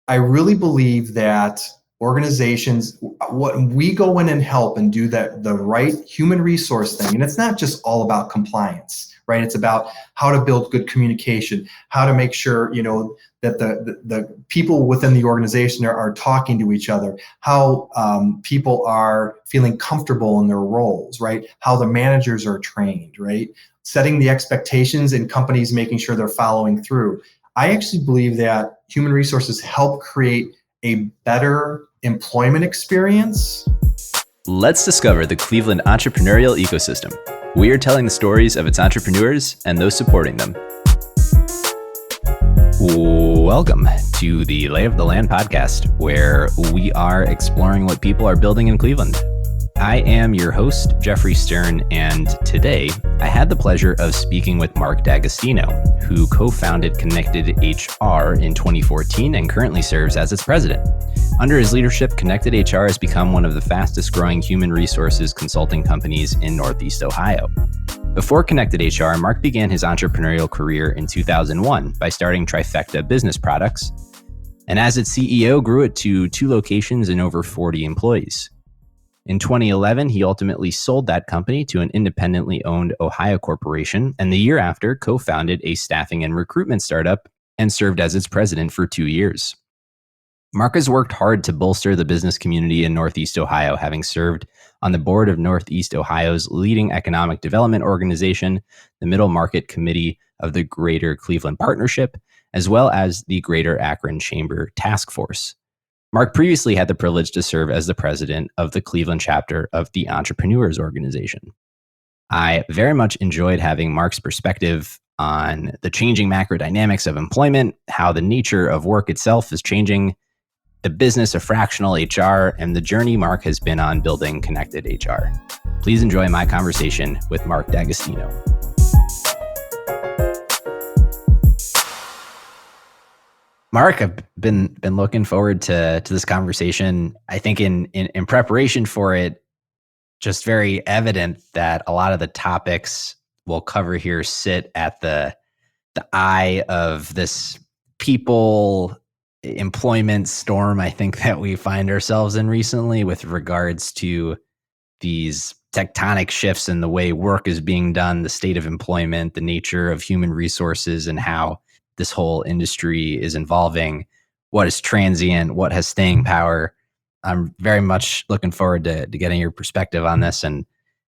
I really believe that organizations, when we go in and help and do the right human resource thing, and it's not just all about compliance, right? It's about how to build good communication, how to make sure, that the people within the organization are talking to each other, how people are feeling comfortable in their roles, right? How the managers are trained, right? Setting the expectations and companies making sure they're following through. I actually believe that human resources help create a better employment experience. Let's discover the Cleveland entrepreneurial ecosystem. We are telling the stories of its entrepreneurs and those supporting them. Welcome to the Lay of the Land podcast, where we are exploring what people are building in Cleveland. I am your host, Jeffrey Stern, and today I had the pleasure of speaking with Mark D'Agostino, who co-founded ConnectedHR in 2014 and currently serves as its president. Under his leadership, ConnectedHR has become one of the fastest growing human resources consulting companies in Northeast Ohio. Before ConnectedHR, Mark began his entrepreneurial career in 2001 by starting Trifecta Business Products, and as its CEO, grew it to 2 locations and over 40 employees. In 2011, he ultimately sold that company to an independently owned Ohio corporation, and the year after, co-founded a staffing and recruitment startup and served as its president for 2 years. Mark has worked hard to bolster the business community in Northeast Ohio, having served on the board of Northeast Ohio's leading economic development organization, the Middle Market Committee of the Greater Cleveland Partnership, as well as the Greater Akron Chamber Task Force. Mark previously had the privilege to serve as the president of the Cleveland chapter of the Entrepreneurs Organization. I very much enjoyed having Mark's perspective on the changing macro dynamics of employment, how the nature of work itself is changing, the business of fractional HR, and the journey Mark has been on building ConnectedHR. Please enjoy my conversation with Mark D'Agostino. Mark, I've been looking forward to this conversation. I think in preparation for it, just very evident that a lot of the topics we'll cover here sit at the eye of this people employment storm I think that we find ourselves in recently with regards to these tectonic shifts in the way work is being done, the state of employment, the nature of human resources, and how this whole industry is evolving, what is transient, what has staying power. I'm very much looking forward to getting your perspective on this and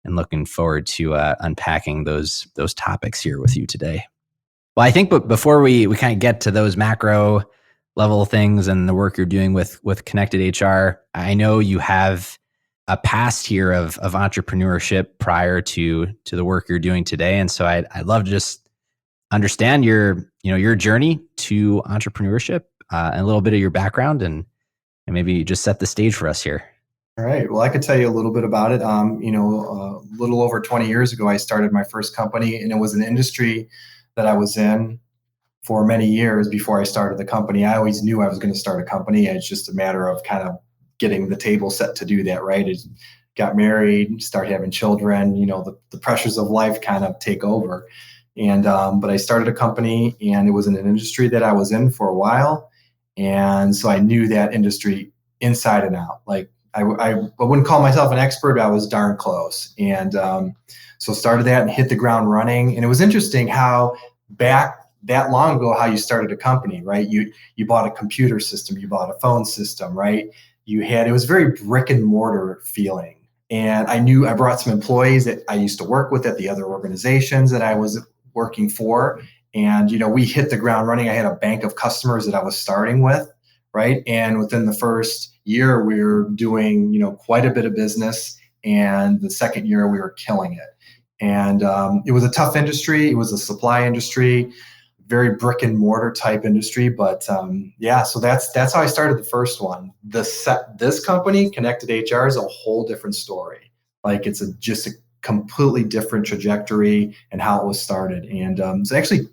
looking forward to unpacking those topics here with you today. Well, I think before we kind of get to those macro level things and the work you're doing with ConnectedHR, I know you have a past here of entrepreneurship prior to the work you're doing today. And so I'd love to just understand your journey to entrepreneurship and a little bit of your background and maybe just set the stage for us here. All right. Well, I could tell you a little bit about it. A little over 20 years ago, I started my first company, and it was an industry that I was in for many years before I started the company. I always knew I was going to start a company. It's just a matter of kind of getting the table set to do that, right? It got married, start having children, the pressures of life kind of take over. And but I started a company, and it was in an industry that I was in for a while. And so I knew that industry inside and out. Like I wouldn't call myself an expert, but I was darn close. And so started that and hit the ground running. And it was interesting how back that long ago, how you started a company, right? You bought a computer system, you bought a phone system, right? It was very brick and mortar feeling. And I brought some employees that I used to work with at the other organizations that I was working for. And, we hit the ground running. I had a bank of customers that I was starting with, right? And within the first year, we were doing, quite a bit of business. And the second year, we were killing it. And it was a tough industry. It was a supply industry, very brick and mortar type industry. But so that's how I started the first one. This company, ConnectedHR, is a whole different story. Like it's just a completely different trajectory and how it was started. And so actually,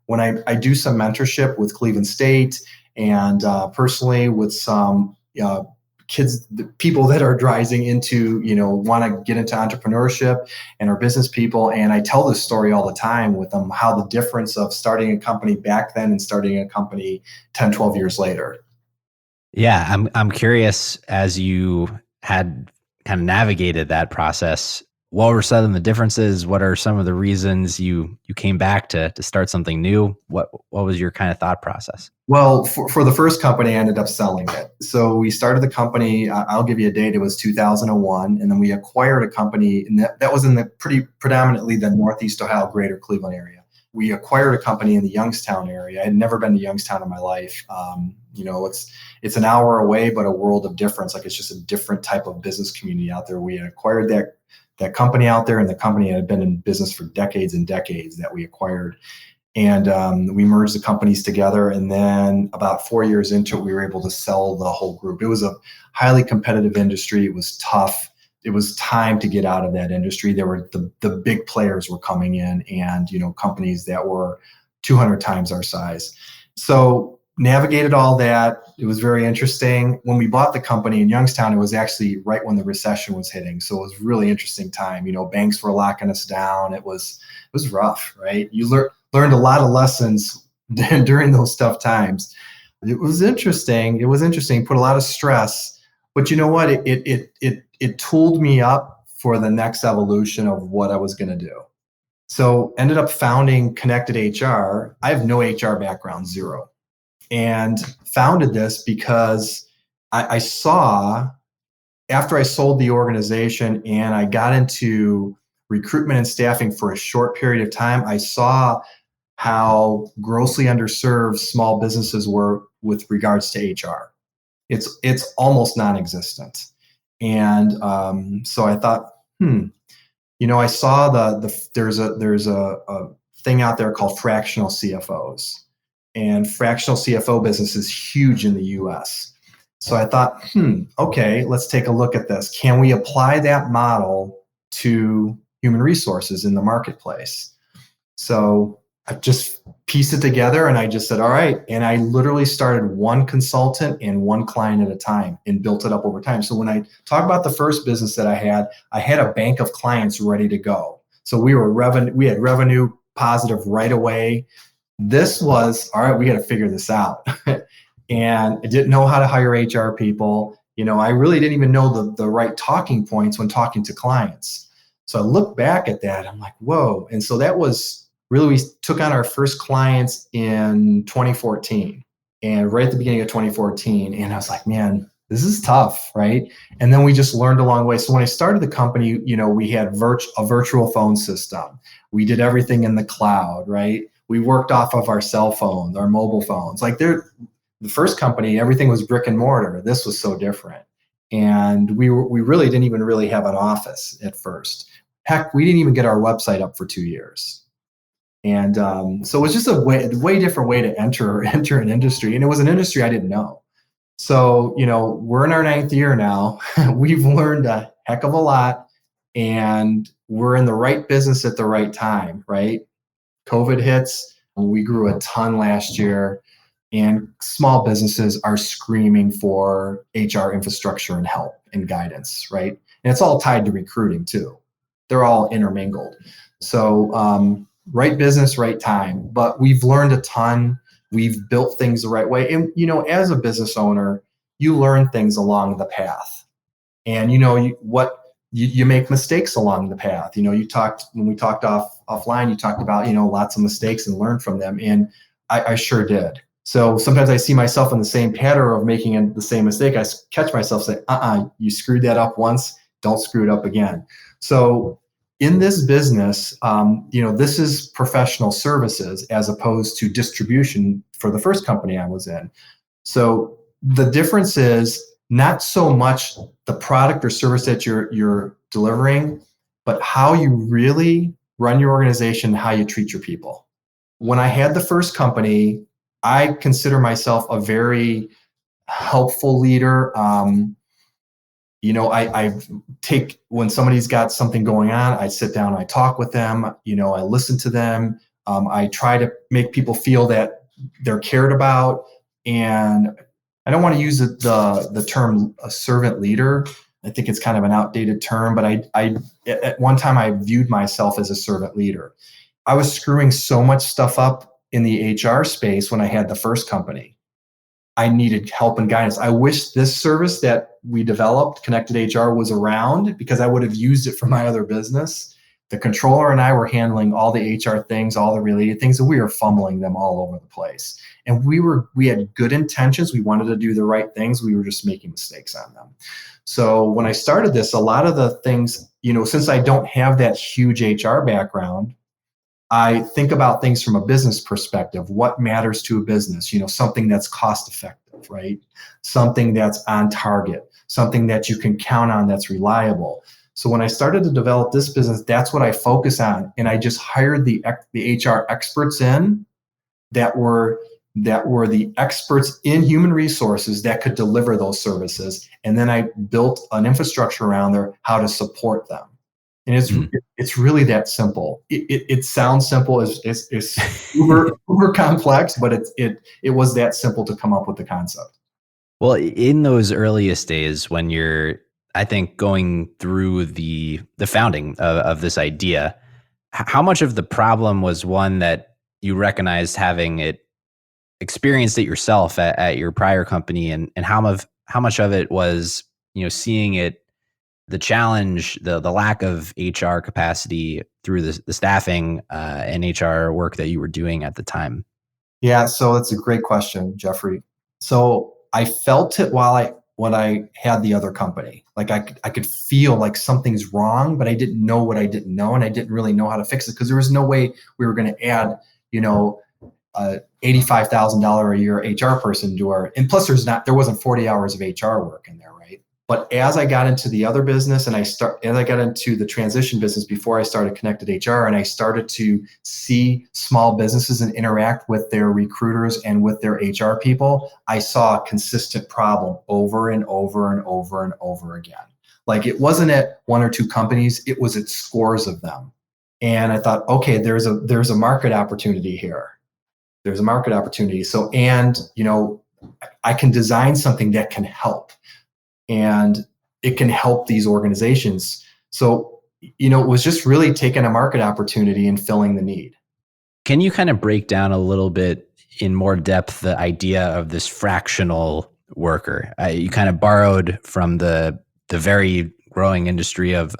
when I do some mentorship with Cleveland State and personally with some kids, people that are rising into, want to get into entrepreneurship and are business people. And I tell this story all the time with them, how the difference of starting a company back then and starting a company 10, 12 years later. Yeah, I'm curious, as you had kind of navigated that process, what were some of the differences? What are some of the reasons you came back to start something new? What was your kind of thought process? Well, for the first company, I ended up selling it. So we started the company. I'll give you a date. It was 2001, and then we acquired a company, and that was in the pretty predominantly the Northeast Ohio, Greater Cleveland area. We acquired a company in the Youngstown area. I had never been to Youngstown in my life. It's an hour away, but a world of difference. Like, it's just a different type of business community out there. We had acquired that company out there, and the company had been in business for decades and decades that we acquired. And we merged the companies together. And then about 4 years into it, we were able to sell the whole group. It was a highly competitive industry. It was tough. It was time to get out of that industry. There were the big players were coming in, and companies that were 200 times our size. So navigated all that. It was very interesting. When we bought the company in Youngstown, it was actually right when the recession was hitting. So it was a really interesting time. Banks were locking us down. It was rough, right? You learned a lot of lessons during those tough times. It was interesting. Put a lot of stress, but you know what? It tooled me up for the next evolution of what I was going to do. So ended up founding ConnectedHR. I have no HR background, zero, and founded this because I saw, after I sold the organization and I got into recruitment and staffing for a short period of time, I saw how grossly underserved small businesses were with regards to HR. It's almost non-existent. And so I thought, I saw there's a thing out there called fractional CFOs, and fractional CFO business is huge in the US. So I thought, okay, let's take a look at this. Can we apply that model to human resources in the marketplace? So I just pieced it together, and I just said, all right. And I literally started one consultant and one client at a time and built it up over time. So when I talk about the first business that I had a bank of clients ready to go. So we had revenue positive right away. This was, all right, we got to figure this out. And I didn't know how to hire HR people. I really didn't even know the right talking points when talking to clients. So I look back at that, I'm like, whoa. And so that was really, we took on our first clients in 2014, and right at the beginning of 2014. And I was like, man, this is tough, right? And then we just learned along the way. So when I started the company, we had a virtual phone system. We did everything in the cloud, right? We worked off of our cell phones, our mobile phones. Like, the first company, everything was brick and mortar. This was so different. And we really didn't even really have an office at first. Heck, we didn't even get our website up for 2 years. And so it was just a way different way to enter an industry. And it was an industry I didn't know. So, we're in our 9th year now. We've learned a heck of a lot, and we're in the right business at the right time, right? COVID hits. We grew a ton last year, and small businesses are screaming for HR infrastructure and help and guidance, right? And it's all tied to recruiting too. They're all intermingled. So, right business, right time. But we've learned a ton. We've built things the right way. And, as a business owner, you learn things along the path. And, you make mistakes along the path. When we talked offline, you talked about, lots of mistakes and learn from them. And I sure did. So sometimes I see myself in the same pattern of making the same mistake. I catch myself say, you screwed that up once, don't screw it up again. So in this business, this is professional services as opposed to distribution for the first company I was in. So the difference is not so much the product or service that you're delivering, but how you really run your organization, how you treat your people. When I had the first company, I consider myself a very helpful leader. I take, when somebody's got something going on, I sit down, I talk with them, I listen to them. I try to make people feel that they're cared about. And I don't want to use the term a servant leader. I think it's kind of an outdated term, but I at one time I viewed myself as a servant leader. I was screwing so much stuff up in the HR space when I had the first company. I needed help and guidance. I wish this service that we developed, Connected HR, was around because I would have used it for my other business. The controller and I were handling all the HR things, all the related things, and we were fumbling them all over the place. And we had good intentions. We wanted to do the right things. We were just making mistakes on them. So when I started this, a lot of the things, since I don't have that huge HR background, I think about things from a business perspective. What matters to a business? Something that's cost effective, right? Something that's on target, something that you can count on, that's reliable. So when I started to develop this business, that's what I focus on. And I just hired the HR experts in that were the experts in human resources that could deliver those services. And then I built an infrastructure around there, how to support them. And it's really that simple. It sounds simple. It's uber complex, but it was that simple to come up with the concept. Well, in those earliest days when you're, I think, going through the founding of this idea, how much of the problem was one that you recognized having experienced it yourself at your prior company, and how much of it was seeing it, the challenge, the lack of HR capacity through the staffing and HR work that you were doing at the time? Yeah, so that's a great question, Jeffrey. So I felt it when I had the other company. Like I could feel like something's wrong, but I didn't know what I didn't know, and I didn't really know how to fix it because there was no way we were going to add, $85,000 a year HR person to our, and plus there wasn't 40 hours of HR work in there, right? But as I got into the other business and as I got into the transition business before I started Connected HR, and I started to see small businesses and interact with their recruiters and with their HR people, I saw a consistent problem over and over and over and over again. Like it wasn't at one or two companies, it was at scores of them. And I thought, okay, there's a market opportunity here. There's a market opportunity. So, I can design something that can help. And it can help these organizations. So, it was just really taking a market opportunity and filling the need. Can you kind of break down a little bit in more depth the idea of this fractional worker? You kind of borrowed from the very growing industry of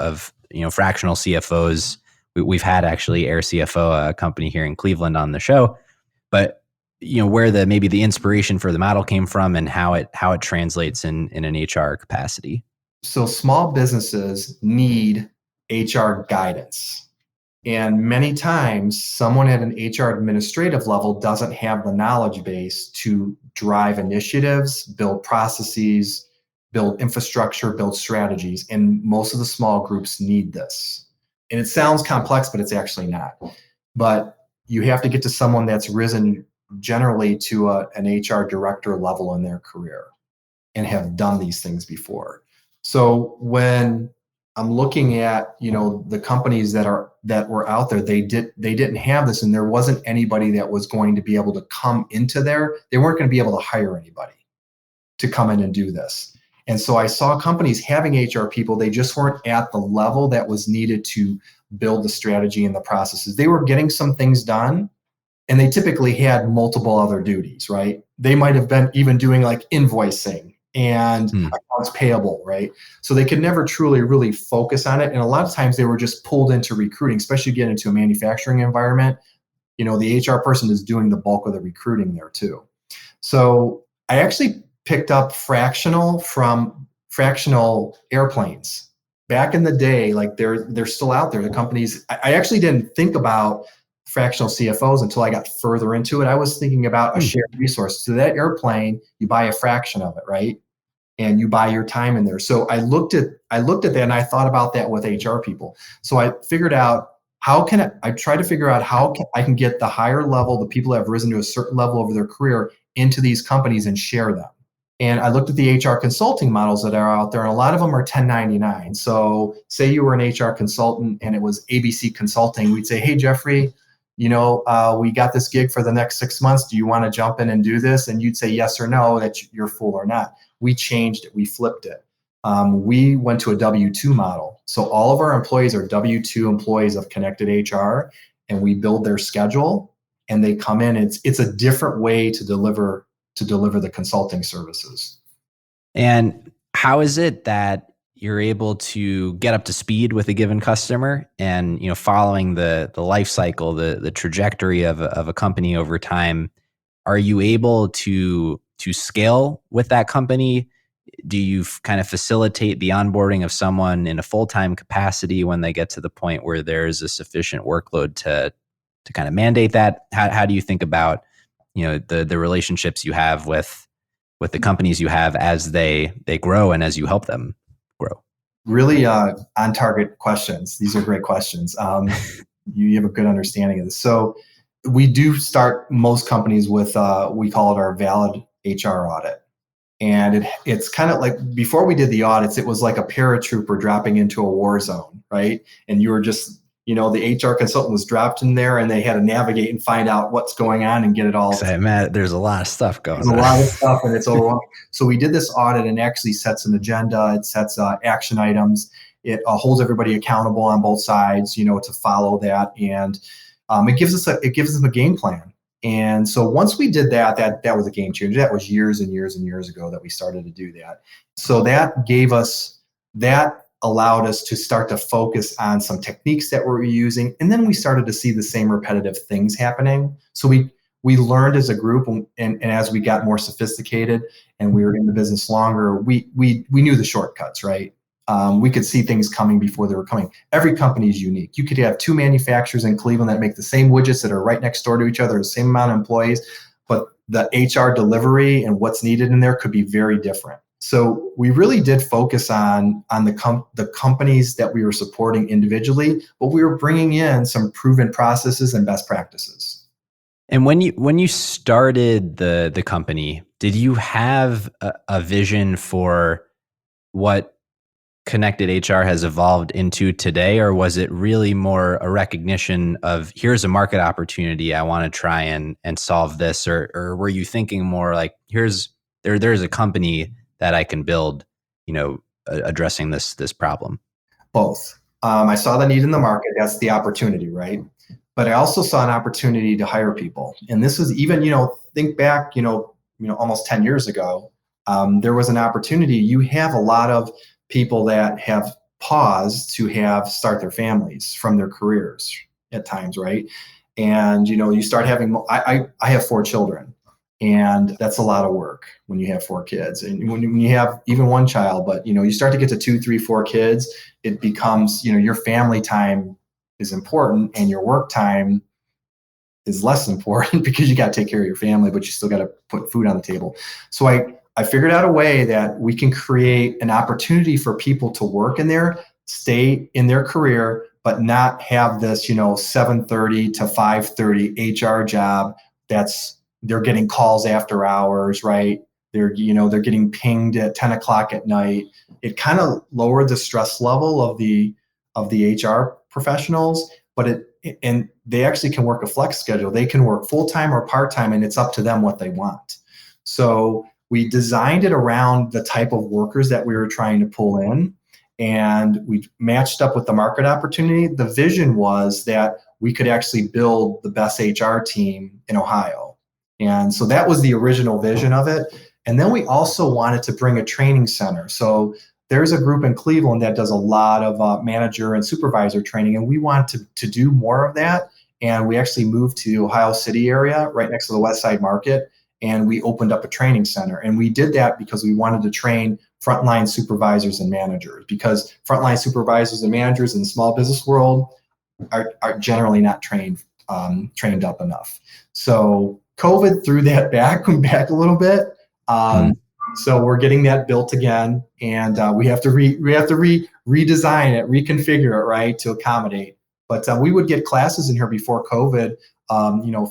fractional CFOs. We've had actually Air CFO, a company here in Cleveland, on the show, but where maybe the inspiration for the model came from and how it translates in an HR capacity. So small businesses need HR guidance. And many times someone at an HR administrative level doesn't have the knowledge base to drive initiatives, build processes, build infrastructure, build strategies. And most of the small groups need this. And it sounds complex, but it's actually not. But you have to get to someone that's risen generally to an HR director level in their career and have done these things before. So when I'm looking at the companies that were out there, they didn't have this, and there wasn't anybody that was going to be able to come into they weren't going to be able to hire anybody to come in and do this. And so I saw companies having HR people, they just weren't at the level that was needed to build the strategy and the processes. They were getting some things done, and they typically had multiple other duties, right? They might have been even doing like invoicing and accounts payable, right? So they could never truly really focus on it. And a lot of times they were just pulled into recruiting, especially get into a manufacturing environment. The HR person is doing the bulk of the recruiting there too. So I actually picked up fractional from fractional airplanes. Back in the day, like they're still out there. The companies, I actually didn't think about fractional CFOs until I got further into it. I was thinking about a shared resource. So that airplane, you buy a fraction of it, right? And you buy your time in there. So I looked at that and I thought about that with HR people. So I figured out I try to figure out how I can get the higher level, the people that have risen to a certain level over their career, into these companies and share them. And I looked at the HR consulting models that are out there, and a lot of them are 1099. So say you were an HR consultant and it was ABC Consulting. We'd say, hey, Jeffrey, we got this gig for the next 6 months. Do you want to jump in and do this? And you'd say yes or no, that you're full or not. We changed it. We flipped it. We went to a W-2 model. So all of our employees are W-2 employees of Connected HR, and we build their schedule and they come in. It's a different way to deliver to deliver the consulting services. And how is it that you're able to get up to speed with a given customer and, following the life cycle, the trajectory of a company over time? Are you able to scale with that company? Do you kind of facilitate the onboarding of someone in a full-time capacity when they get to the point where there's a sufficient workload to kind of mandate that? How do you think about, the relationships you have with the companies you have as they grow and as you help them grow? Really on target questions. These are great questions. You have a good understanding of this. So we do start most companies with, we call it our valid HR audit. And it's kind of like, before we did the audits, it was like a paratrooper dropping into a war zone, right? And you were just, the HR consultant was dropped in there and they had to navigate and find out what's going on and get it all. Matt, there's a lot of stuff going on. There's a lot of stuff and it's overwhelming. So we did this audit and actually sets an agenda. It sets action items. It holds everybody accountable on both sides, to follow that. And it gives them a game plan. And so once we did that was a game changer. That was years and years and years ago that we started to do that. So that allowed us to start to focus on some techniques that we're using. And then we started to see the same repetitive things happening. So we learned as a group, and as we got more sophisticated and we were in the business longer, we knew the shortcuts, right? We could see things coming before they were coming. Every company is unique. You could have two manufacturers in Cleveland that make the same widgets that are right next door to each other, the same amount of employees, but the HR delivery and what's needed in there could be very different. So we really did focus on the companies that we were supporting individually, but we were bringing in some proven processes and best practices. And when you started the company, did you have a vision for what ConnectedHR has evolved into today, or was it really more a recognition of, here's a market opportunity, I want to try and solve this, or were you thinking more like, there's a company that I can build, addressing this problem? Both. I saw the need in the market. That's the opportunity, right? But I also saw an opportunity to hire people. And this was even, think back, almost 10 years ago, there was an opportunity. You have a lot of people that have paused to start their families from their careers at times, right? And, you start having, I have 4 children. And that's a lot of work when you have 4 kids. And when you have even one child, but you start to get to 2, 3, 4 kids, it becomes, your family time is important and your work time is less important because you got to take care of your family, but you still got to put food on the table. So I figured out a way that we can create an opportunity for people to work in there, stay in their career, but not have this, 7:30 to 5:30 HR job they're getting calls after hours, right? They're getting pinged at 10 o'clock at night. It kind of lowered the stress level of the HR professionals, and they actually can work a flex schedule. They can work full-time or part-time, and it's up to them what they want. So we designed it around the type of workers that we were trying to pull in, and we matched up with the market opportunity. The vision was that we could actually build the best HR team in Ohio. And so that was the original vision of it. And then we also wanted to bring a training center. So there's a group in Cleveland that does a lot of manager and supervisor training, and we want to do more of that. And we actually moved to the Ohio City area, right next to the West Side Market, and we opened up a training center. And we did that because we wanted to train frontline supervisors and managers, because frontline supervisors and managers in the small business world are generally not trained up enough. So COVID threw that back a little bit. So we're getting that built again, and we have to redesign it, reconfigure it, right, to accommodate. But we would get classes in here before COVID,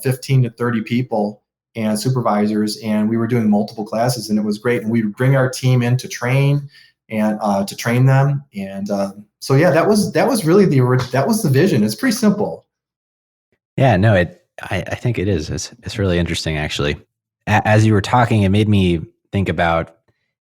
15 to 30 people and supervisors, and we were doing multiple classes, and it was great. And we would bring our team in to train and to train them. And so yeah, that was really that was the vision. It's pretty simple. Yeah, no, I think it is. It's really interesting, actually. As you were talking, it made me think about,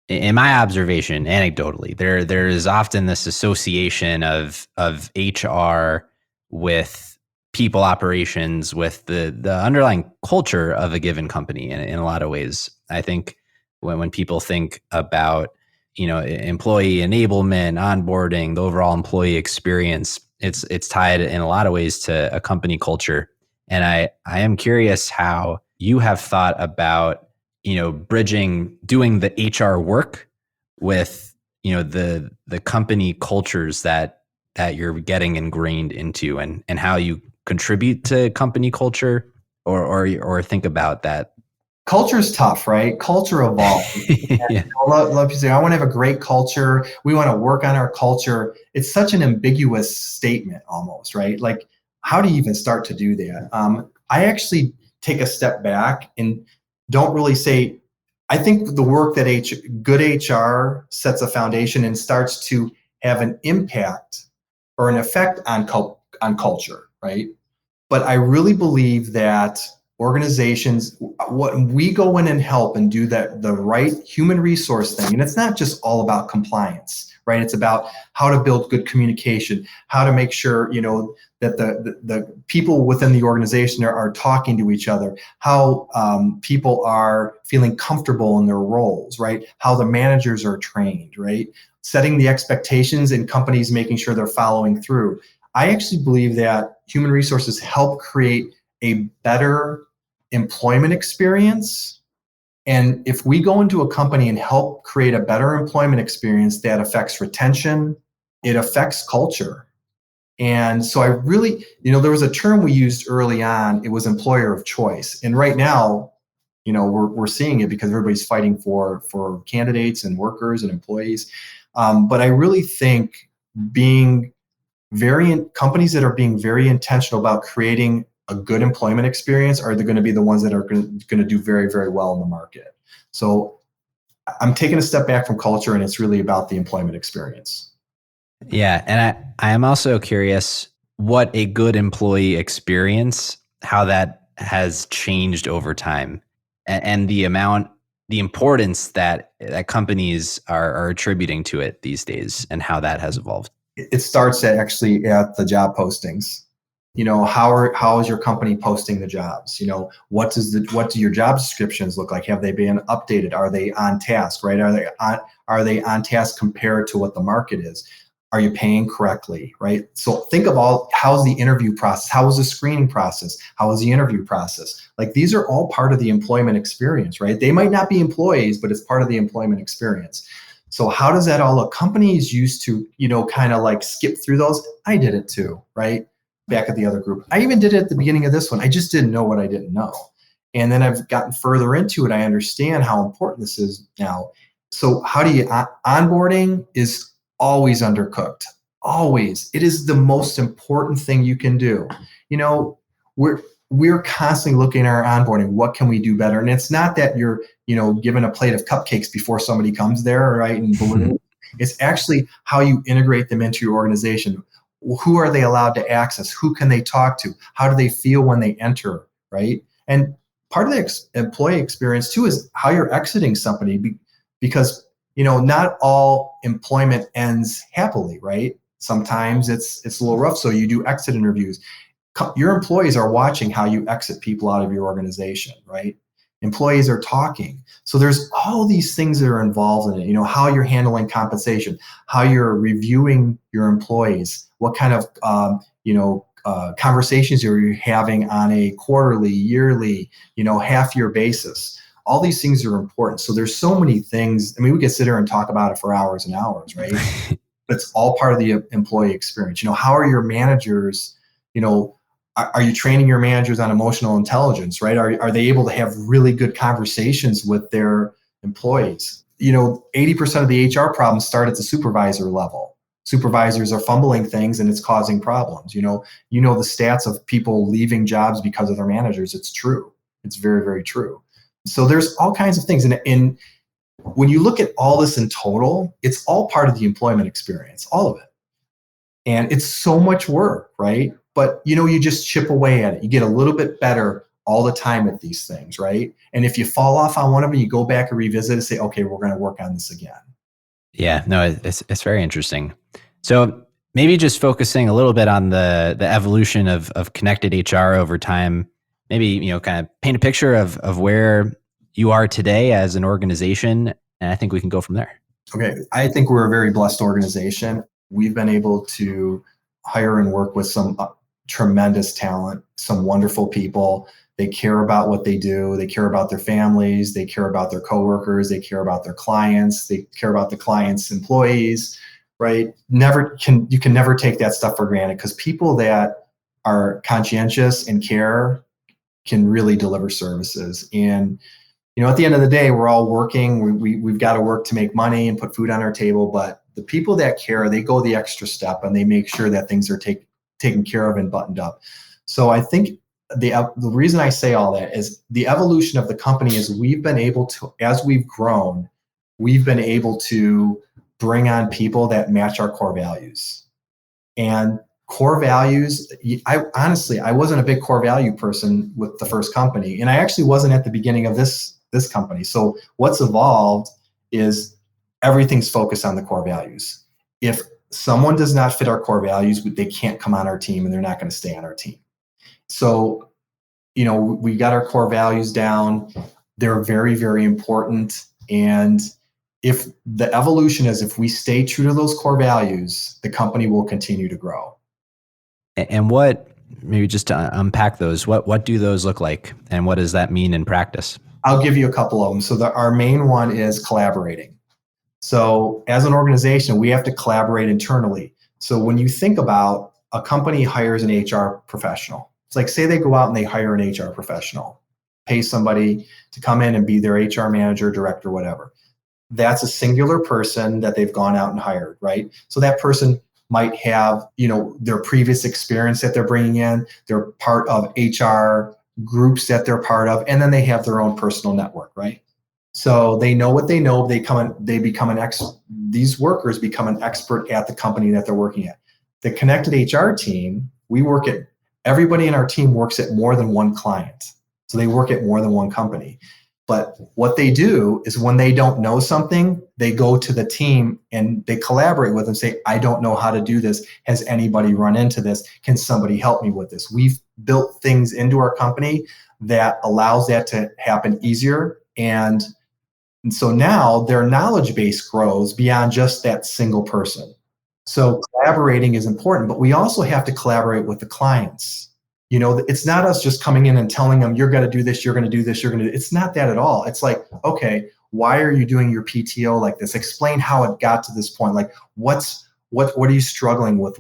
in my observation, anecdotally, there is often this association of HR with people operations, with the underlying culture of a given company in a lot of ways. I think when people think about, employee enablement, onboarding, the overall employee experience, it's tied in a lot of ways to a company culture. And I am curious how you have thought about, bridging, doing the HR work with, the company cultures that you're getting ingrained into, and how you contribute to company culture, or think about that. Culture is tough, right? Culture evolves. Yeah. I love you say, I want to have a great culture. We want to work on our culture. It's such an ambiguous statement almost, right? Like, how do you even start to do that? I actually take a step back and don't really say, I think the work that good HR sets a foundation and starts to have an impact or an effect on culture, right? But I really believe that organizations, what we go in and help and do the right human resource thing, and it's not just all about compliance, right? It's about how to build good communication, how to make sure that the people within the organization are talking to each other, how people are feeling comfortable in their roles, right? How the managers are trained, right? Setting the expectations in companies, making sure they're following through. I actually believe that human resources help create a better employment experience. And if we go into a company and help create a better employment experience that affects retention, it affects culture. And so I really, there was a term we used early on, it was employer of choice. And right now, we're seeing it because everybody's fighting for candidates and workers and employees. But I really think companies that are being very intentional about creating a good employment experience are going to be the ones that are going to do very, very well in the market. So I'm taking a step back from culture, and it's really about the employment experience. Yeah. And I am also curious what a good employee experience, how that has changed over time, and the importance that companies are attributing to it these days, and how that has evolved. It starts at the job postings. How is your company posting the jobs? What do your job descriptions look like? Have they been updated? Are they on task, right? Are they on task compared to what the market is? Are you paying correctly, right? So think of how's the interview process? How was the screening process? How was the interview process? Like, these are all part of the employment experience, right? They might not be employees, but it's part of the employment experience. So how does that all look? Companies used to, kind of like skip through those. I did it too, right? Back at the other group. I even did it at the beginning of this one. I just didn't know what I didn't know. And then I've gotten further into it. I understand how important this is now. So how do you, onboarding is always undercooked. Always. It is the most important thing you can do. We're constantly looking at our onboarding. What can we do better? And it's not that you're, given a plate of cupcakes before somebody comes there, right? And balloons. It's actually how you integrate them into your organization. Who are they allowed to access? Who can they talk to? How do they feel when they enter, right? And part of the employee experience too is how you're exiting somebody, because not all employment ends happily, right? Sometimes it's a little rough. So you do exit interviews. Your employees are watching how you exit people out of your organization, right? Employees are talking. So there's all these things that are involved in it. How you're handling compensation, how you're reviewing your employees, what kind of conversations you're having on a quarterly, yearly, half-year basis. All these things are important. So there's so many things. I mean, we could sit here and talk about it for hours and hours, right? But it's all part of the employee experience. How are your managers, are you training your managers on emotional intelligence, right? Are they able to have really good conversations with their employees? 80% of the HR problems start at the supervisor level. Supervisors are fumbling things and it's causing problems. The stats of people leaving jobs because of their managers. It's true. It's very, very true. So there's all kinds of things. And when you look at all this in total, it's all part of the employment experience, all of it. And it's so much work, right? But, you just chip away at it. You get a little bit better all the time at these things, right? And if you fall off on one of them, you go back and revisit and say, okay, we're going to work on this again. Yeah, no, it's very interesting. So Maybe just focusing a little bit on the evolution of connected HR over time. Maybe, kind of paint a picture of where you are today as an organization, and I think we can go from there. Okay, I think we're a very blessed organization. We've been able to hire and work with some tremendous talent, some wonderful people. They care about what they do. They care about their families. They care about their coworkers. They care about their clients. They care about the clients' employees, right? You can never take that stuff for granted, because people that are conscientious and care can really deliver services. And at the end of the day, we're all working. We've got to work to make money and put food on our table. But the people that care, they go the extra step and they make sure that things are taken care of and buttoned up. So I think the reason I say all that is the evolution of the company is we've been able to, as we've grown, we've been able to bring on people that match our core values. And core values, I wasn't a big core value person with the first company. And I actually wasn't at the beginning of this company. So what's evolved is everything's focused on the core values. If someone does not fit our core values, they can't come on our team and they're not going to stay on our team. So, we got our core values down. They're very, very important. And if the evolution is, if we stay true to those core values, the company will continue to grow. And maybe just to unpack those, what do those look like? And what does that mean in practice? I'll give you a couple of them. So our main one is collaborating. So as an organization, we have to collaborate internally. So when you think about a company hires an HR professional, it's like, say they go out and they hire an HR professional, pay somebody to come in and be their HR manager, director, whatever. That's a singular person that they've gone out and hired, right? So that person might have, their previous experience that they're bringing in. They're part of HR groups that they're part of, and then they have their own personal network, right? So they know what they know. These workers become an expert at the company that they're working at. The Connected HR team, everybody in our team works at more than one client. So they work at more than one company. But what they do is when they don't know something, they go to the team and they collaborate with them, say, I don't know how to do this. Has anybody run into this? Can somebody help me with this? We've built things into our company that allows that to happen easier. And so now their knowledge base grows beyond just that single person. So collaborating is important, but we also have to collaborate with the clients. It's not us just coming in and telling them, you're going to do this, you're going to do this, you're going to do. It's not that at all. It's like, okay, why are you doing your PTO like this? Explain how it got to this point. Like, what are you struggling with?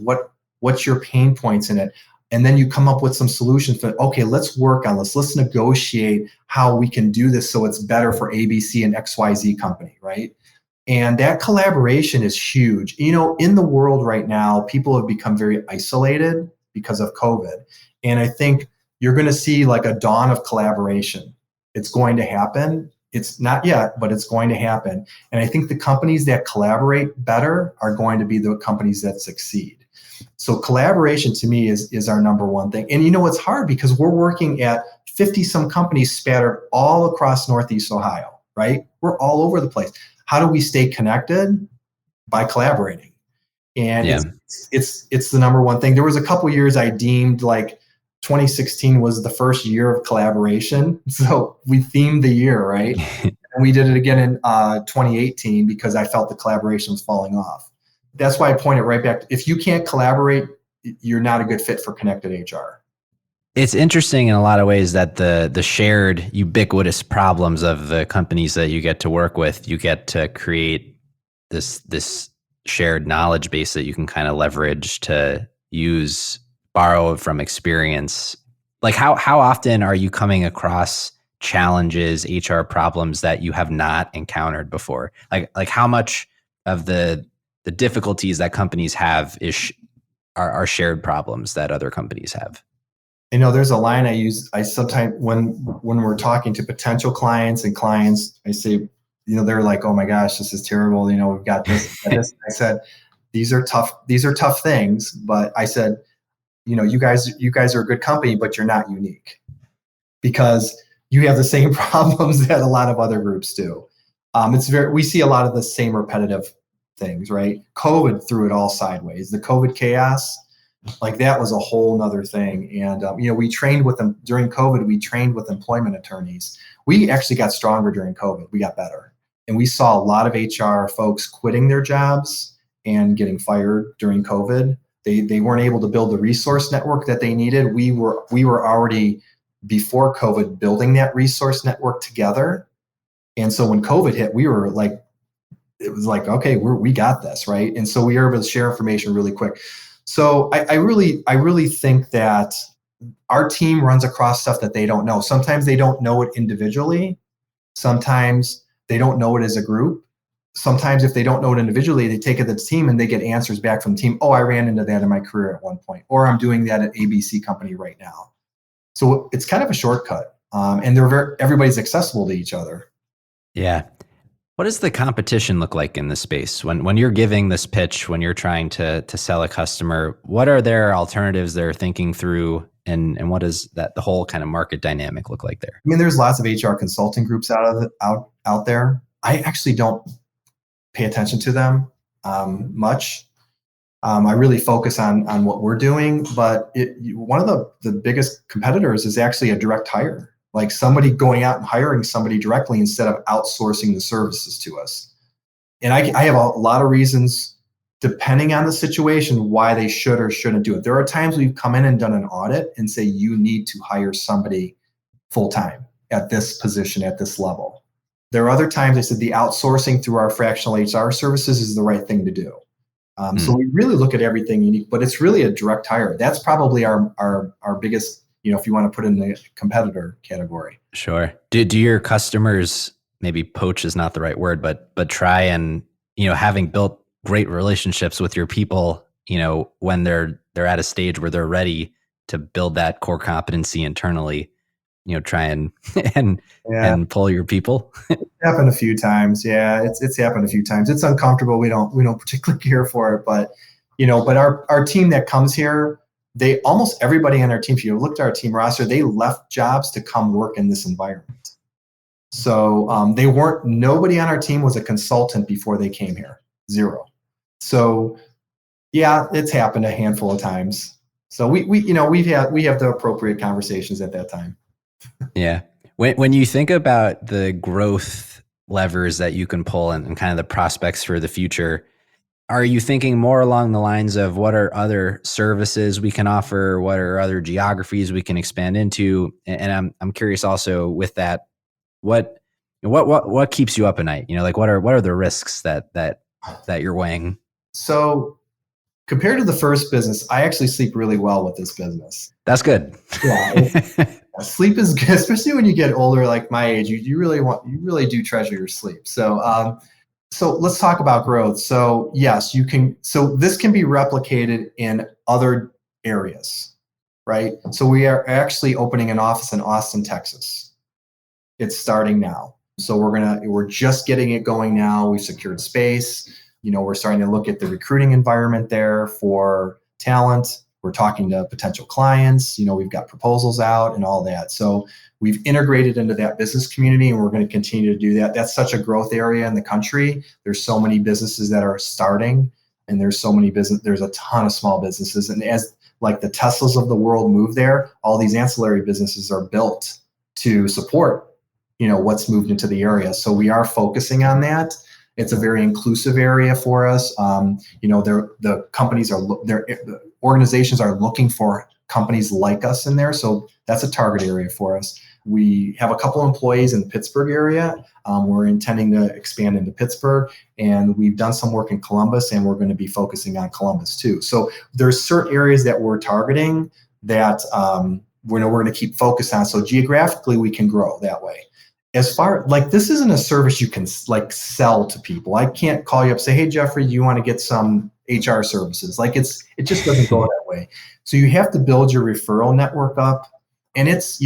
What's your pain points in it? And then you come up with some solutions for, okay, let's work on this. Let's negotiate how we can do this so it's better for ABC and XYZ company, right? And that collaboration is huge. In the world right now, people have become very isolated because of COVID. And I think you're going to see like a dawn of collaboration. It's going to happen. It's not yet, but it's going to happen. And I think the companies that collaborate better are going to be the companies that succeed. So collaboration to me is our number one thing. And it's hard because we're working at 50 some companies scattered all across Northeast Ohio, right? We're all over the place. How do we stay connected? By collaborating. And it's the number one thing. There was a couple years I deemed like 2016 was the first year of collaboration. So we themed the year, right? And we did it again in 2018 because I felt the collaboration was falling off. That's why I point it right back. If you can't collaborate, you're not a good fit for Connected HR. It's interesting in a lot of ways that the shared ubiquitous problems of the companies that you get to work with, you get to create this shared knowledge base that you can kind of leverage to borrow from experience. Like how often are you coming across challenges, HR problems that you have not encountered before? Like how much of the difficulties that companies have are shared problems that other companies have? There's a line I use. I sometimes when we're talking to potential clients, I say, they're like, oh my gosh, this is terrible. We've got this. I said, these are tough things. But I said, you guys are a good company, but you're not unique because you have the same problems that a lot of other groups do. We see a lot of the same repetitive things, right? COVID threw it all sideways. The COVID chaos, like that was a whole nother thing. And, we trained with them during COVID. We trained with employment attorneys. We actually got stronger during COVID. We got better. And we saw a lot of HR folks quitting their jobs and getting fired during COVID. They weren't able to build the resource network that they needed. We were already, before COVID, building that resource network together. And so when COVID hit, we were like, it was like, okay, we got this, right? And so we were able to share information really quick. So I really think that our team runs across stuff that they don't know. Sometimes they don't know it individually. Sometimes they don't know it as a group. Sometimes if they don't know it individually, they take it to the team and they get answers back from the team. Oh, I ran into that in my career at one point, or I'm doing that at ABC company right now. So it's kind of a shortcut, and everybody's accessible to each other. Yeah. What does the competition look like in this space? When you're giving this pitch, when you're trying to sell a customer, what are their alternatives they're thinking through, and what does the whole kind of market dynamic look like there? I mean, there's lots of HR consulting groups out there. I actually don't pay attention to them much. I really focus on what we're doing, but one of the biggest competitors is actually a direct hire. Like somebody going out and hiring somebody directly instead of outsourcing the services to us. And I have a lot of reasons, depending on the situation, why they should or shouldn't do it. There are times we've come in and done an audit and say, you need to hire somebody full-time at this position, at this level. There are other times I said the outsourcing through our fractional HR services is the right thing to do. So we really look at everything unique, but it's really a direct hire. That's probably our biggest, if you want to put it in the competitor category. Sure. Do your customers, maybe poach is not the right word, but try and, having built great relationships with your people, when they're at a stage where they're ready to build that core competency internally, try and pull your people? It's happened a few times. Yeah, it's happened a few times. It's uncomfortable. We don't particularly care for it, but our team that comes here, almost everybody on our team, if you looked at our team roster, they left jobs to come work in this environment. So nobody on our team was a consultant before they came here. Zero. So yeah, it's happened a handful of times. So we have the appropriate conversations at that time. Yeah. When you think about the growth levers that you can pull and kind of the prospects for the future, are you thinking more along the lines of what are other services we can offer? What are other geographies we can expand into? And I'm curious also with that, what keeps you up at night? What are the risks that you're weighing? So compared to the first business, I actually sleep really well with this business. That's good. Yeah. Sleep is good, especially when you get older, like my age. You really do treasure your sleep. So let's talk about growth. So yes, you can. So this can be replicated in other areas, right? So we are actually opening an office in Austin, Texas. It's starting now. So we're just getting it going now. We've secured space. We're starting to look at the recruiting environment there for talent. We're talking to potential clients. We've got proposals out and all that. So we've integrated into that business community, and we're going to continue to do that. That's such a growth area in the country. There's so many businesses that are starting, and there's a ton of small businesses. And as like the Teslas of the world move there, all these ancillary businesses are built to support, what's moved into the area. So we are focusing on that. It's a very inclusive area for us. The organizations are looking for companies like us in there. So that's a target area for us. We have a couple employees in the Pittsburgh area. We're intending to expand into Pittsburgh, and we've done some work in Columbus, and we're going to be focusing on Columbus too. So there's certain areas that we're targeting that we're going to keep focused on. So geographically, we can grow that way. As far this isn't a service you can sell to people. I can't call you up and say, hey, Jeffrey, you want to get some HR services? It just doesn't go that way. So you have to build your referral network up. And it's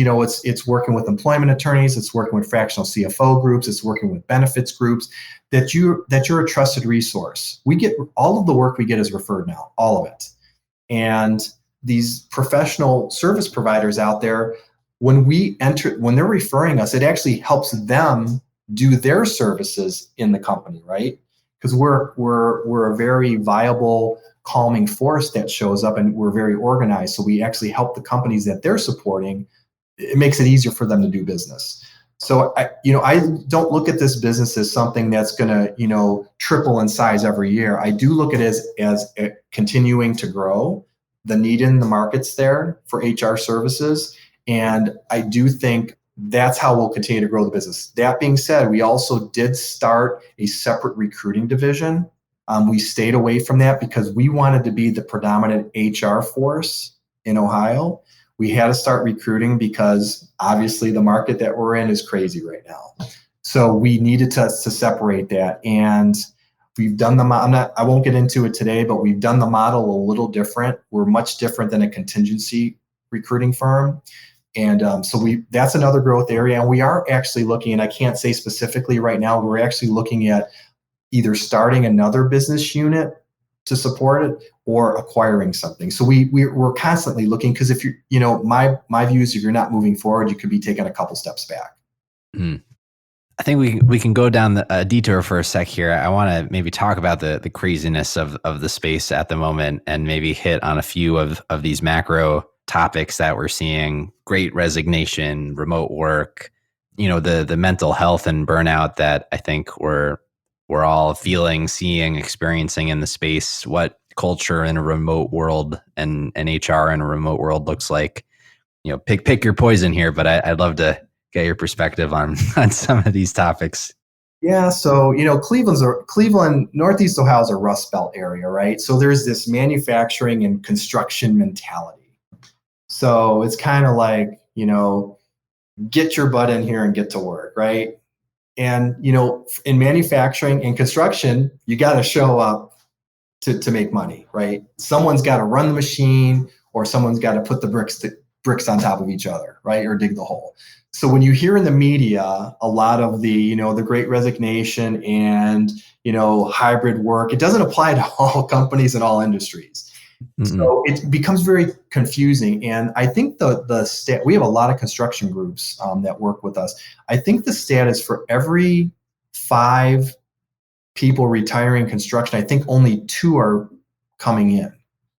working with employment attorneys, it's working with fractional CFO groups, it's working with benefits groups, that you're a trusted resource. We get all of the work we get is referred now, all of it. And these professional service providers out there, when they're referring us, it actually helps them do their services in the company, right? because we're a very viable, calming force that shows up, and we're very organized. So we actually help the companies that they're supporting. It makes it easier for them to do business. So I don't look at this business as something that's going to, triple in size every year. I do look at it as continuing to grow. The need in the market's there for HR services. And I do think that's how we'll continue to grow the business. That being said, we also did start a separate recruiting division. We stayed away from that because we wanted to be the predominant HR force in Ohio. We had to start recruiting because obviously the market that we're in is crazy right now. So we needed to separate that. And we've done I won't get into it today, but we've done the model a little different. We're much different than a contingency recruiting firm. And that's another growth area. And we are actually looking, and I can't say specifically right now, we're actually looking at either starting another business unit to support it or acquiring something. So we're constantly looking, because if my view is if you're not moving forward, you could be taking a couple steps back. I think we can go down a detour for a sec here. I want to maybe talk about the craziness of the space at the moment, and maybe hit on a few of these macro topics that we're seeing: great resignation, remote work, the mental health and burnout that I think we're all feeling, seeing, experiencing in the space. What culture in a remote world and HR in a remote world looks like. Pick your poison here, but I'd love to get your perspective on some of these topics. Yeah, so Cleveland, Northeast Ohio is a Rust Belt area, right? So there's this manufacturing and construction mentality. So it's kind of like, get your butt in here and get to work, right? And, in manufacturing and construction, you got to show up to make money, right? Someone's got to run the machine, or someone's got to put the bricks on top of each other, right? Or dig the hole. So when you hear in the media a lot of the, the great resignation and, hybrid work, it doesn't apply to all companies and all industries. Mm-hmm. So it becomes very confusing. And I think the stat, we have a lot of construction groups that work with us. I think the stat is for every 5 people retiring construction, I think only 2 are coming in.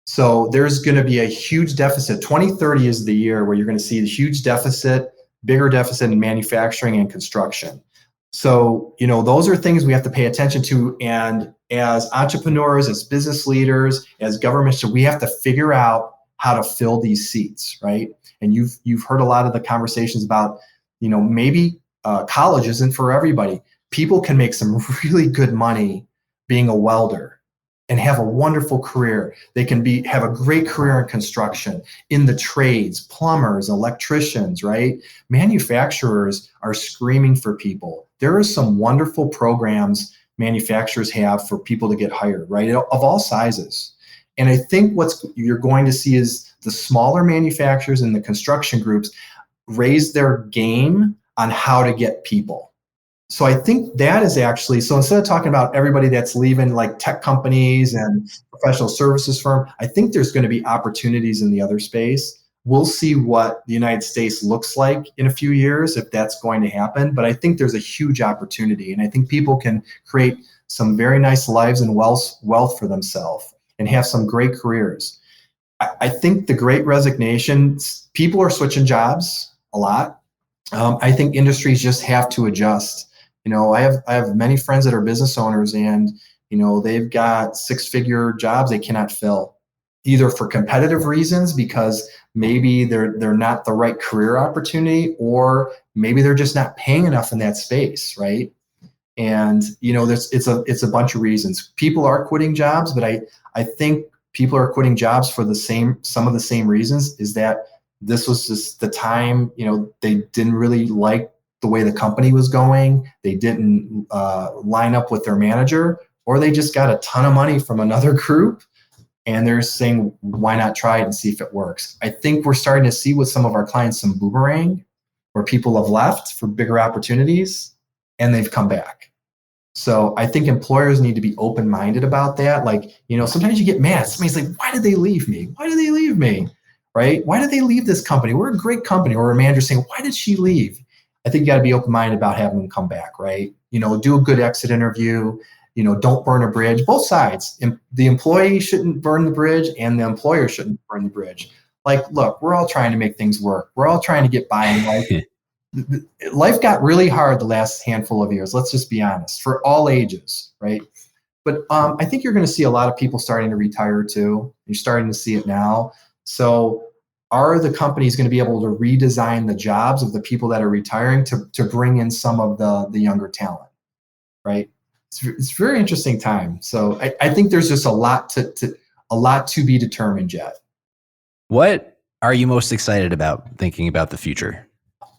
So there's going to be a huge deficit. 2030 is the year where you're going to see the huge deficit, bigger deficit in manufacturing and construction. So, those are things we have to pay attention to. And as entrepreneurs, as business leaders, as governments, we have to figure out how to fill these seats, right? And you've heard a lot of the conversations about, maybe college isn't for everybody. People can make some really good money being a welder and have a wonderful career. They can have a great career in construction, in the trades, plumbers, electricians, right? Manufacturers are screaming for people. There are some wonderful programs manufacturers have for people to get hired, right? Of all sizes. And I think what you're going to see is the smaller manufacturers and the construction groups raise their game on how to get people. So I think that is actually, so instead of talking about everybody that's leaving like tech companies and professional services firm, I think there's going to be opportunities in the other space. We'll see what the United States looks like in a few years, if that's going to happen. But I think there's a huge opportunity. And I think people can create some very nice lives and wealth for themselves and have some great careers. I think the great resignation, people are switching jobs a lot. I think industries just have to adjust. I have many friends that are business owners, and they've got 6-figure jobs they cannot fill, either for competitive reasons because maybe they're not the right career opportunity, or maybe they're just not paying enough in that space, right? And it's a bunch of reasons. People are quitting jobs, but I think people are quitting jobs for some of the same reasons. Is that this was just the time, they didn't really like the way the company was going. They didn't line up with their manager, or they just got a ton of money from another group and they're saying, why not try it and see if it works? I think we're starting to see with some of our clients some boomerang where people have left for bigger opportunities and they've come back. So I think employers need to be open-minded about that. Like, sometimes you get mad. Somebody's like, why did they leave me? Why did they leave me? Right? Why did they leave this company? We're a great company. Or a manager saying, why did she leave? I think you got to be open-minded about having them come back, right? Do a good exit interview, don't burn a bridge. Both sides. The employee shouldn't burn the bridge and the employer shouldn't burn the bridge. Like, look, we're all trying to make things work. We're all trying to get by in life. Life got really hard the last handful of years. Let's just be honest, for all ages, right? But I think you're going to see a lot of people starting to retire too. You're starting to see it now. So are the companies going to be able to redesign the jobs of the people that are retiring to bring in some of the younger talent, right? It's a very interesting time. So I think there's just a lot to be determined yet. What are you most excited about thinking about the future?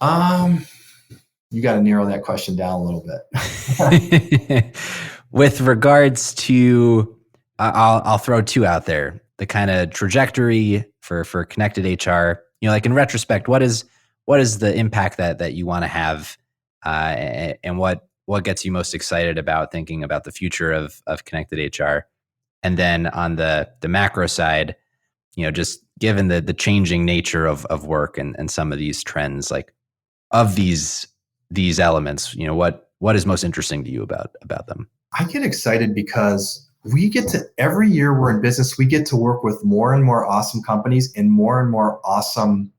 You got to narrow that question down a little bit. With regards to, I'll throw two out there. The kind of trajectory for Connected HR, like in retrospect, what is the impact that you want to have, and what gets you most excited about thinking about the future of Connected HR? And then on the macro side, just given the changing nature of work and some of these trends, like of these elements, what is most interesting to you about them? I get excited because every year we're in business, we get to work with more and more awesome companies and more awesome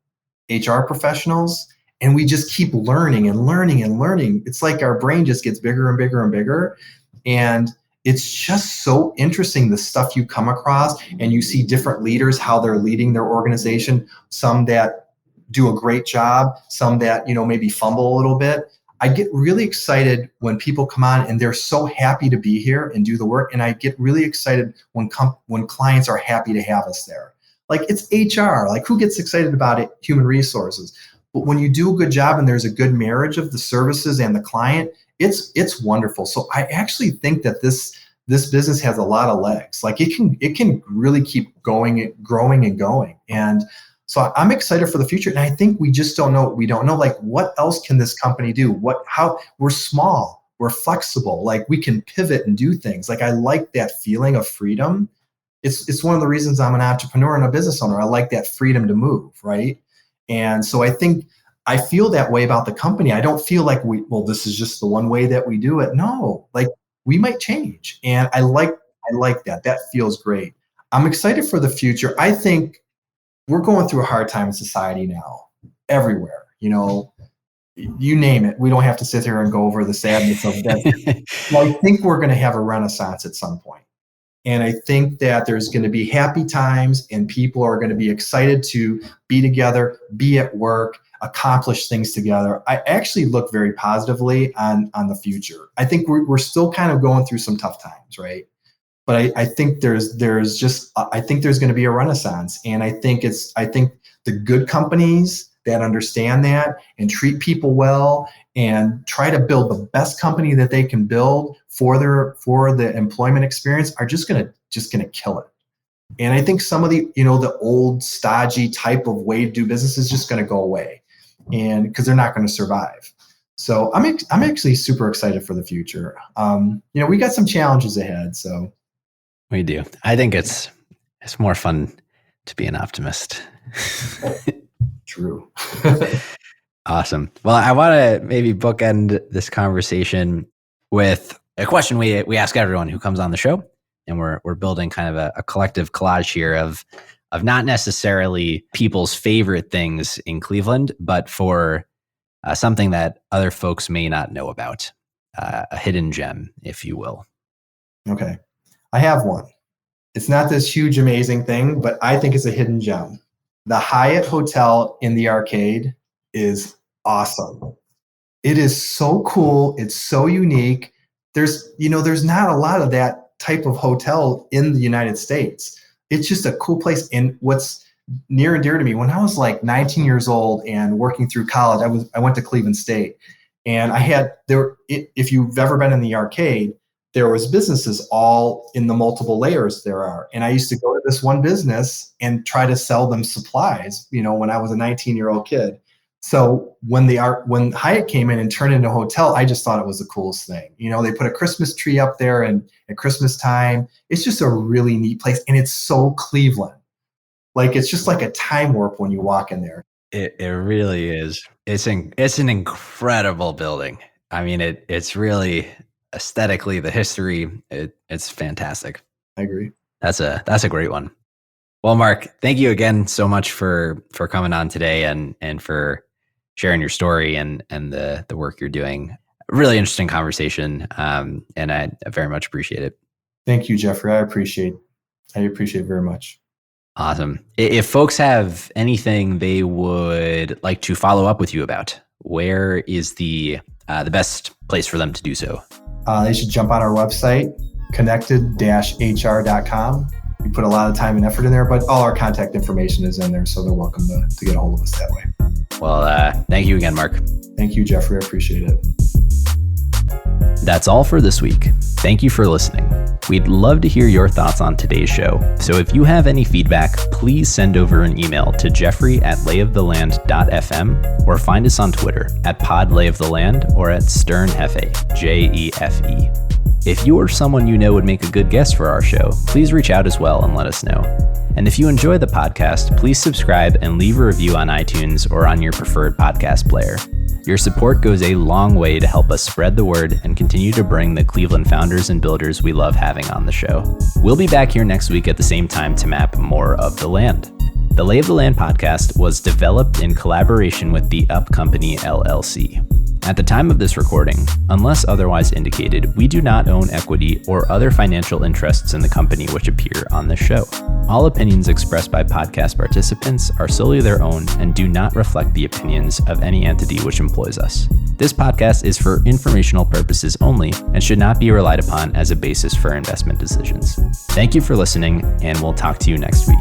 HR professionals. And we just keep learning and learning and learning. It's like our brain just gets bigger and bigger and bigger. And it's just so interesting, the stuff you come across, and you see different leaders, how they're leading their organization, some that do a great job, some that, maybe fumble a little bit. I get really excited when people come on and they're so happy to be here and do the work. And I get really excited when clients are happy to have us there. Like, it's HR, like, who gets excited about it? Human resources. But when you do a good job and there's a good marriage of the services and the client, it's wonderful. So I actually think that this business has a lot of legs. Like, it can really keep going, growing and going. And so I'm excited for the future. And I think we just don't know what we don't know. Like, what else can this company do? How we're small, we're flexible, like, we can pivot and do things. Like, I like that feeling of freedom. It's one of the reasons I'm an entrepreneur and a business owner. I like that freedom to move, right? And so I think I feel that way about the company. I don't feel like this is just the one way that we do it. No, like, we might change. And I like that. That feels great. I'm excited for the future. I think we're going through a hard time in society now, everywhere, you name it. We don't have to sit here and go over the sadness of that. Well, I think we're going to have a renaissance at some point. And I think that there's going to be happy times and people are going to be excited to be together, be at work, accomplish things together. I actually look very positively on the future. I think we're still kind of going through some tough times, right? But I think there's going to be a renaissance. And I think the good companies that understand that and treat people well and try to build the best company that they can build for the employment experience are just gonna kill it. And I think some of the the old stodgy type of way to do business is just going to go away, and because they're not going to survive. So I'm actually super excited for the future. We got some challenges ahead. So we do. I think it's more fun to be an optimist. True. Awesome. Well, I want to maybe bookend this conversation with a question we ask everyone who comes on the show, and we're building kind of a collective collage here of not necessarily people's favorite things in Cleveland, but for something that other folks may not know about, a hidden gem, if you will. Okay. I have one. It's not this huge, amazing thing, but I think it's a hidden gem. The Hyatt Hotel in the Arcade is awesome. It is so cool. It's so unique. There's not a lot of that type of hotel in the United States. It's just a cool place. And what's near and dear to me, when I was like 19 years old and working through college, I went to Cleveland State, and if you've ever been in the Arcade, there was businesses all in the multiple layers there are. And I used to go to this one business and try to sell them supplies, when I was a 19-year-old kid. So when Hyatt came in and turned into a hotel, I just thought it was the coolest thing. They put a Christmas tree up there, and at Christmas time, it's just a really neat place. And it's so Cleveland. Like, it's just like a time warp when you walk in there. It really is. It's an incredible building. I mean, it's really aesthetically, the history, it's fantastic. I agree. That's a great one. Well, Mark, thank you again so much for coming on today and for sharing your story and the work you're doing. Really interesting conversation, and I very much appreciate it. Thank you, Jeffrey. I appreciate it very much. Awesome. If folks have anything they would like to follow up with you about, where is the best place for them to do so? They should jump on our website, connected-hr.com. We put a lot of time and effort in there, but all our contact information is in there, so they're welcome to get a hold of us that way. Well, thank you again, Mark. Thank you, Jeffrey. I appreciate it. That's all for this week. Thank you for listening. We'd love to hear your thoughts on today's show. So if you have any feedback, please send over an email to jeffrey@layoftheland.fm or find us on Twitter @podlayoftheland or @sternhefe, JEFE. If you or someone you know would make a good guest for our show, please reach out as well and let us know. And if you enjoy the podcast, please subscribe and leave a review on iTunes or on your preferred podcast player. Your support goes a long way to help us spread the word and continue to bring the Cleveland founders and builders we love having on the show. We'll be back here next week at the same time to map more of the land. The Lay of the Land podcast was developed in collaboration with the Up Company LLC. At the time of this recording, unless otherwise indicated, we do not own equity or other financial interests in the company which appear on this show. All opinions expressed by podcast participants are solely their own and do not reflect the opinions of any entity which employs us. This podcast is for informational purposes only and should not be relied upon as a basis for investment decisions. Thank you for listening, and we'll talk to you next week.